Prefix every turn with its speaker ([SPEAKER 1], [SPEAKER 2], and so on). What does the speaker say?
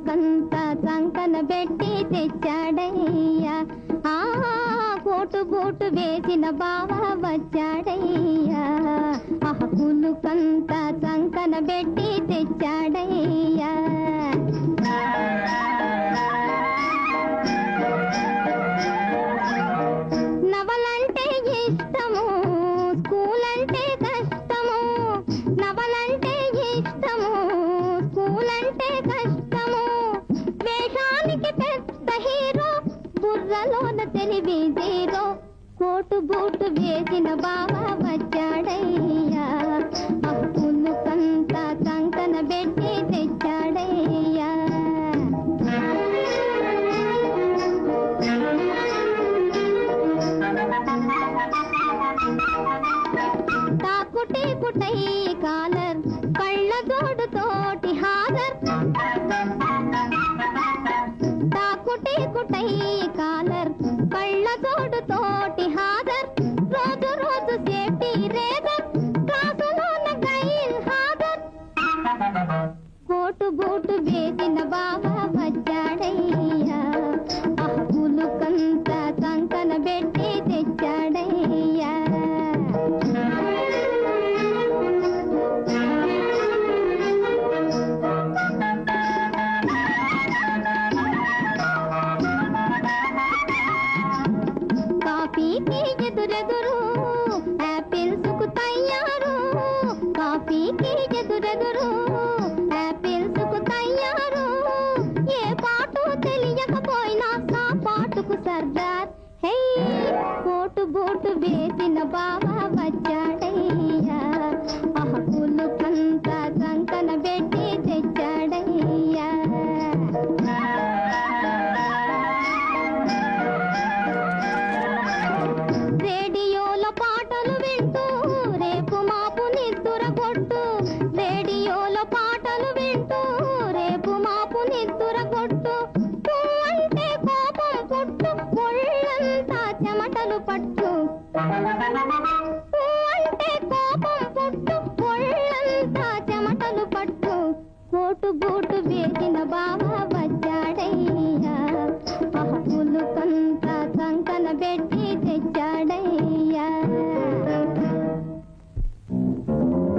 [SPEAKER 1] కులుకంతా సంకన పెట్టి తెచ్చాడయ్యా ఆ coat boot వేసిన బావ వచ్చాడయ్యా ఆ కులుకంతా సంకన పెట్టి తెచ్చాడయ్యా నవలంటే ఇష్టము స్కూల్ అంటే కష్టము నవలంటే ఇష్టము స్కూల్ అంటే కష్టము వేషానికి పెద్ద హీరో బుర్రలోన తెలివి జీరో కోటు బూటు వేసిన బావ వచ్చాడయ్యా ఆ పులుకంతా సంకన పెట్టి తెచ్చాడయ్యా తాకుటే కుటై కాలర్ కళ్ళ జోడు తోటి హాజర్ తాకుటే కుటై కాలర్ కళ్ళ జోడు తోటి హాజర్ రోజు రోజు సేఫ్టీ రేజర్ క్లాసులోన గైల్ హాజర్ కోటు బూటు వేసిన బావ వచ్చాడయ్యా ఆ పులుకంతా సంకన పెట్టి తెచ్చాడయ్యా కాఫీకి ఎదురెదురు యాపిల్స్ కు తయ్యారు కాఫీకి ఎదురెదురు యాపిల్స్ కు తయ్యారు ఏ పాటు తెలియకపోయినా ఆ పాటుకు సర్దార్ హే కోటు బూటు వేసిన బావ